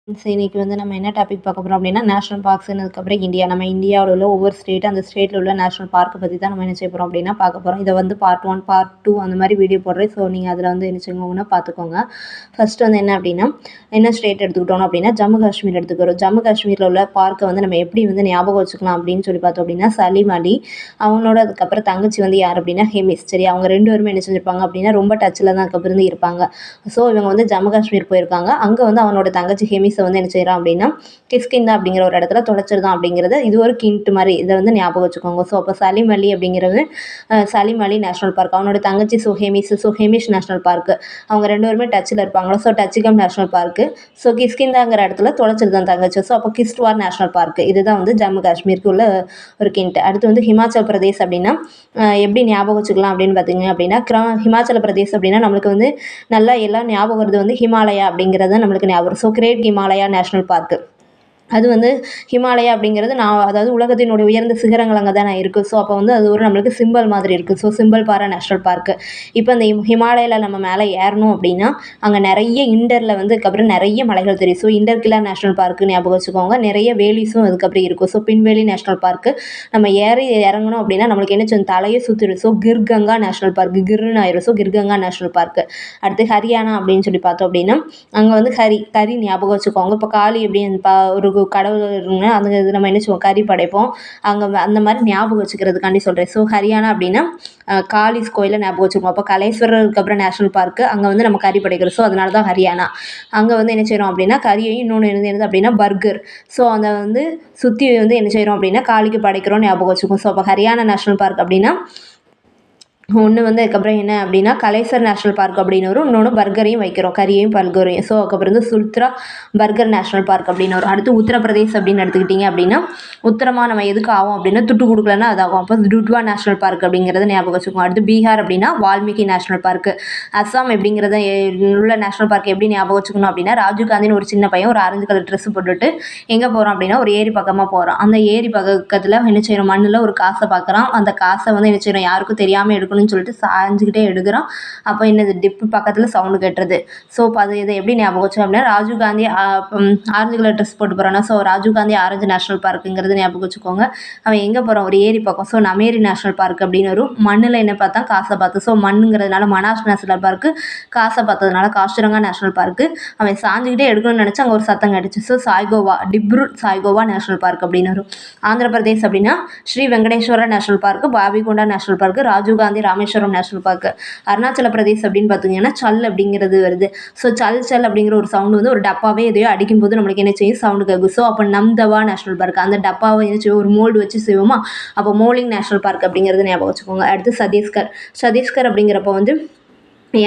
இன்னைக்கு வந்து நம்ம என்ன டாபிக் பார்க்க போகிறோம் அப்படின்னா நேஷனல் பார்க்ஸ்னதுக்கப்புறம் இந்தியா நம்ம இந்தியாவில் உள்ள ஒவ்வொரு ஸ்டேட் அந்த ஸ்டேட்டில் உள்ள நேஷனல் பார்க்கை பற்றி தான் நம்ம என்ன செய்ய போகிறோம் அப்படின்னா பார்க்க போகிறோம். இதை வந்து பார்ட் 1 பார்ட் 2 அந்த மாதிரி வீடியோ போடுறேன். ஸோ நீங்கள் அதில் வந்து என்ன செய்யுங்கன்னா பார்த்துக்கோங்க. ஃபர்ஸ்ட் வந்து என்ன அப்படின்னா என்ன ஸ்டேட் எடுத்துக்கிட்டோம் அப்படின்னா ஜம்மு காஷ்மீர் எடுத்துக்கிறோம். ஜம்மு காஷ்மீரில் உள்ள பார்க்கை வந்து நம்ம எப்படி வந்து ஞாபகம் வச்சுக்கலாம் அப்படின்னு சொல்லி பார்த்தோம் அப்படின்னா சலீம் அலி அவங்களோட அதுக்கப்புறம் தங்கச்சி வந்து யார் அப்படின்னா ஹெமிஸ். சரி, அவங்க ரெண்டு பேருமே என்ன செஞ்சிருப்பாங்க அப்படின்னா ரொம்ப டச்சில் தான் அதுக்கப்புறம் இருப்பாங்க. ஸோ இவங்க வந்து ஜம்மு காஷ்மீர் போயிருக்காங்க. அங்கே வந்து அவனோட தங்கச்சி ஹெமிஸ் வந்து என்ன செய்யறான் அப்படின்னா கிஷ்கிந்தா அப்படிங்கிற ஒரு இடத்துல தொலைச்சிருந்தான் அப்படிங்கிறது இது ஒரு கிண்ட் மாதிரி இதை வந்து ஞாபகம் வச்சுக்கோங்க. ஸோ அப்போ சலீம் அலி அப்படிங்கிறது சலீம் அலி நேஷனல் பார்க், அவனோட தங்கச்சி ஹெமிஸ் நேஷனல் பார்க்கு, அவங்க ரெண்டு பேருமே டச்சில் இருப்பாங்களோ. So Dachigam national park. So கிஷ்கிந்தாங்கிற இடத்துல தொலைச்சிருந்தான் தங்கச்சி. ஸோ அப்போ கிஷ்ட்வார் நேஷனல் பார்க்கு. இதுதான் வந்து ஜம்மு காஷ்மீருக்கு உள்ள ஒரு கிண்ட். அடுத்து வந்து ஹிமாச்சல் பிரதேஷ் அப்படின்னா எப்படி ஞாபகம் வச்சுக்கலாம் அப்படின்னு பார்த்தீங்க அப்படின்னா ஹிமாச்சல பிரதேஷ் அப்படின்னா நம்மளுக்கு வந்து நல்லா எல்லாம் ஞாபகம் வருது வந்து ஹிமாலயா அப்படிங்கிறது நம்மளுக்கு ஞாபகம். So great Himalaya national park அது வந்து ஹிமாலயா அப்படிங்கிறது அதாவது உலகத்தினுடைய உயர்ந்த சிகரங்கள் அங்கே தான் இருக்குது. ஸோ அப்போ வந்து அது ஒரு நம்மளுக்கு சிம்பிள் மாதிரி இருக்குது. ஸோ சிம்பிள் பாரா நேஷனல் பார்க்கு. இப்போ இந்த ஹிமாலயாவில் நம்ம மேலே ஏறணும் அப்படின்னா அங்கே நிறைய இண்டரில் வந்து அதுக்கப்புறம் நிறைய மலைகள் தெரியும். ஸோ இண்டர்கிலா நேஷனல் பார்க்கு ஞாபகம் வச்சுக்கோங்க. நிறைய வேலிஸும் அதுக்கப்புறம் இருக்கும். So Pin Valley national park. நம்ம இறங்கணும் அப்படின்னா நம்மளுக்கு என்ன சொல்லும் தலையை சுற்றிடும். ஸோ கிர்கங்கா நேஷனல் பார்க்கு கிர்னு ஆயிரும். So Khirganga national park. அடுத்து ஹரியானா அப்படின்னு சொல்லி பார்த்தோம் அப்படின்னா அங்கே வந்து கரி ஞாபகம் வச்சுக்கோங்க. இப்போ காளி அப்படின்னு ஒரு கடவுள் இருக்குங்க, அந்த இது நம்ம என்ன செய்வோம் கறி படைப்போம் அங்கே அந்த மாதிரி ஞாபகம் வச்சுக்கிறதுக்காண்டி சொல்கிறேன். ஸோ ஹரியானா அப்படின்னா காளிஸ் கோயிலை ஞாபகம் வச்சுக்கோம். அப்போ கலேஸ்வரருக்கு அப்புறம் நேஷனல் பார்க்கு அங்கே வந்து நம்ம கறி படைக்கிறோம். ஸோ அதனால தான் ஹரியானா. அங்கே வந்து என்ன செய்கிறோம் அப்படின்னா கறியையும் இன்னொன்று என்னது அப்படின்னா பர்கர். ஸோ அதை வந்து சுற்றி வந்து என்ன செய்கிறோம் அப்படின்னா காளிக்கு படைக்கிறோம் ஞாபகம் வச்சுக்கோம். ஸோ அப்போ ஹரியானா நேஷனல் பார்க் அப்படின்னா ஒன்று வந்து அதுக்கப்புறம் என்ன அப்படின்னா கலேசர் நேஷனல் பார்க் அப்படின்னு வரும். இன்னொன்று பர்கரையும் வைக்கிறோம் கறியையும் பர்கரையும். ஸோ அதுக்கப்புறம் வந்து சுல்த்ரா பர்கர் நேஷனல் பார்க் அப்படின்னு வரும். அடுத்து உத்தரப்பிரதேஷ் அப்படின்னு எடுத்துக்கிட்டிங்க அப்படின்னா உத்தரமாக நம்ம எதுக்கு ஆகும் அப்படின்னா துட்டு கொடுக்கலன்னா அதாகும். அப்போ டுட்வா நேஷனல் பார்க் அப்படிங்கிறத ஞாபகம் வச்சுக்கோம். அடுத்து பீகார் அப்படின்னா வால்மீகி நேஷனல் பார்க்கு. அஸ்ஸாம் அப்படிங்கிறத உள்ள நேஷனல் பார்க் எப்படி ஞாபகம் வச்சுக்கணும் அப்படின்னா ராஜீவ் காந்தின்னு ஒரு சின்ன பையன் ஒரு ஆரஞ்சு கலர் ட்ரெஸ் போட்டுட்டு எங்கே போகிறோம் அப்படின்னா ஒரு ஏரி பக்கமாக போகிறோம். அந்த ஏரி பக்கத்தில் என்ன செய்யணும் மண்ணில் ஒரு காசை பார்க்குறான். அந்த காசை வந்து என்ன செய்யணும் யாருக்கும் தெரியாமல் எடுக்கணும் சொல்லிட்டு சாஞ்சுக்கிட்டே எடுக்கிறான். அப்போ என்னது டிப்பு பக்கத்தில் சவுண்டு கட்டுறது. ஸோ அது இதை எப்படி ஞாபகம் வச்சோம் அப்படின்னா Rajiv Gandhi orange colour dress போட்டு போகிறான்னா so Rajiv Gandhi orange national பார்க்குங்கிறது ஞாபகம் வச்சுக்கோங்க. அவன் எங்கே போகிறான் ஒரு ஏரி பக்கம். ஸோ நமேரி நேஷனல் பார்க் அப்படின்னு வரும். மண்ணில் என்ன பார்த்தா காசை பார்த்து. ஸோ மண்ணுங்கிறதுனால மனாஸ் நேஷனல் பார்க்கு. காசை பார்த்ததுனால காஷ்டரங்கா நேஷனல் பார்க்கு. அவன் சாஞ்சுக்கிட்டே எடுக்கணும்னு நினச்சி அங்கே ஒரு சத்தம் கட்டுச்சு. So Dibru Saikhowa national park அப்படின்னு வரும். ஆந்திர பிரதேஷ் அப்படின்னா Sri Venkateswara national park, Papikonda national park, Rajiv Gandhi Rameswaram national park. Arunachal Pradesh அப்படின்னு பார்த்தீங்கன்னா சல் அப்படிங்கிறது வருது. ஸோ சல் அப்படிங்கிற ஒரு சவுண்டு வந்து ஒரு டப்பாவே எதையோ அடிக்கும்போது நம்மளுக்கு என்ன செய்யும் சவுண்டு கேட்கும். ஸோ அப்போ நம்தவா நேஷனல் பார்க். அந்த டப்பாவை என்ன செய்வோம் ஒரு மோல்டு வச்சு செய்வோமா. அப்போ மோலிங் நேஷனல் பார்க் அப்படிங்கிறது ஞாபகம் வச்சுக்கோங்க. அடுத்து சத்தீஸ்கர் அப்படிங்கிறப்ப வந்து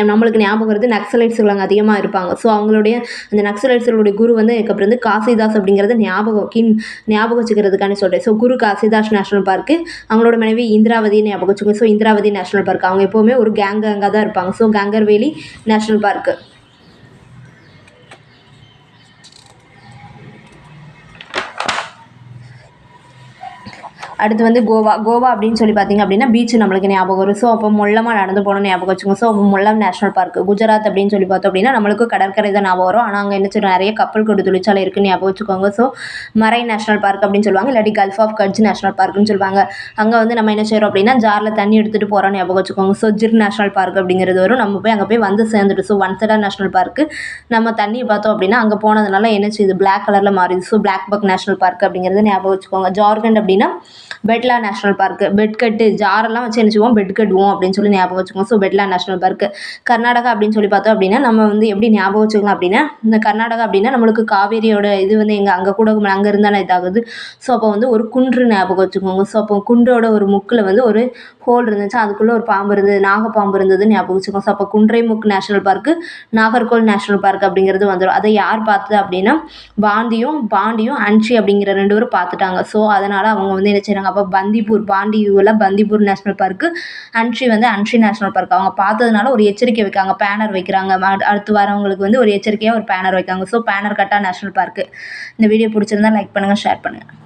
நம்மளுக்கு ஞாபகம் வருது நக்சலைட்ஸுகள் அங்கே அதிகமாக இருப்பாங்க. ஸோ அவங்களுடைய அந்த நக்சலைட்ஸுகளுடைய குரு வந்து அதுக்கப்புறம் வந்து காசிதாஸ் அப்படிங்கிறத ஞாபகம் வச்சுக்கிறதுக்கான சொல்கிறேன். So Guru Ghasidas national park. அவங்களோட மனைவி இந்திராவதினு ஞாபகம் வச்சுக்கோங்க. So Indravati national park. அவங்க எப்போவுமே ஒரு கேங்காக தான் இருப்பாங்க. So Kanger Valley national park. அடுத்து வந்து கோவா அப்படின்னு சொல்லி பார்த்தீங்க அப்படின்னா பீச் நம்மளுக்கு ஞாபகம் வரும். ஸோ அப்போ மொல்லமாக நடந்து போகணும்னு ஞாபகம் வச்சுக்கோங்க. So Mollem national park. Gujarat அப்படின்னு சொல்லி பார்த்தோம் அப்படின்னா நம்மளுக்கு கடற்கரை தான் ஞாபகம் வரும். ஆனால் அங்கே என்ன சொல்லுவோம் நிறைய கப்பல் கொண்டு தொழிற்சாலை இருக்குன்னு ஞாபகம் வச்சுக்கோங்க. ஸோ மரை நேஷனல் பார்க் அப்படின்னு சொல்லுவாங்க. இல்லாட்டி கல்ஃப் ஆஃப் கட்ச் நேஷனல் பார்க்குன்னு சொல்லுவாங்க. அங்கே வந்து நம்ம என்ன செய்கிறோம் அப்படின்னா ஜாரில் தண்ணி எடுத்துகிட்டு போகிறோம்னு ஞாபகம் வச்சுக்கோங்க. ஸோ ஜிர் நேஷனல் பார்க் அப்படிங்கிறது வரும். நம்ம அங்கே போய் வந்து சேர்ந்துட்டு. So Vansda national park. நம்ம தண்ணி பார்த்தோம் அப்படின்னா அங்கே போனதுனால என்ன செய்யுது பிளாக் கலரில் மாறிடுது. So black buck national park அப்படிங்கிறது ஞாபகம் வச்சுக்கோங்க. ஜார்க்கண்ட் அப்படின்னா பெட்லா நேஷனல் பார்க்கு. பெட் கட்டு ஜாரெல்லாம் வச்சு என்ன செய்வோம் பெட் கட்டுவோம் அப்படின்னு சொல்லி ஞாபகம் வச்சுக்கோங்க. So Betla national park. Karnataka அப்படின்னு சொல்லி பார்த்தோம் அப்படின்னா நம்ம வந்து எப்படி ஞாபகம் வச்சுக்கலாம் அப்படின்னா இந்த கர்நாடகா அப்படின்னா நம்மளுக்கு காவேரியோட இது வந்து அங்கே கூட அங்கே இருந்தானே இதாகுது. ஸோ அப்போ வந்து ஒரு குன்று ஞாபகம் வச்சுக்கோங்க. ஸோ அப்போ குன்றோட ஒரு முக்கில் வந்து ஒரு ஹோல் இருந்துச்சு. அதுக்குள்ளே ஒரு பாம்பு இருந்தது நாகப்பாம்பு இருந்ததுன்னு ஞாபகம் வச்சுக்கோங்க. ஸோ அப்போ குன்றைமுக் national park Nagercoil national park அப்படிங்கிறது வந்துடும். அதை யார் பார்த்தது அப்படின்னா பாண்டியும் அன்ஷி அப்படிங்கிற ரெண்டு பேரும் பார்த்துட்டாங்க. ஸோ அதனால் அவங்க வந்து என்ன செய்கிறாங்க அப்போ பந்திப்பூர் நேஷனல் பார்க்கு. அன்ஷி வந்து அன்ஷி நேஷனல் பார்க். அவங்க பார்த்ததுனால ஒரு எச்சரிக்கை வைக்காங்க பேனர் வைக்கிறாங்க. அடுத்து வரவங்களுக்கு வந்து ஒரு எச்சரிக்கையாக ஒரு பேனர் வைக்காங்க. ஸோ பேனர் கட்டா நேஷனல் பார்க்கு. இந்த வீடியோ பிடிச்சிருந்தா லைக் பண்ணுங்கள் ஷேர் பண்ணுங்கள்.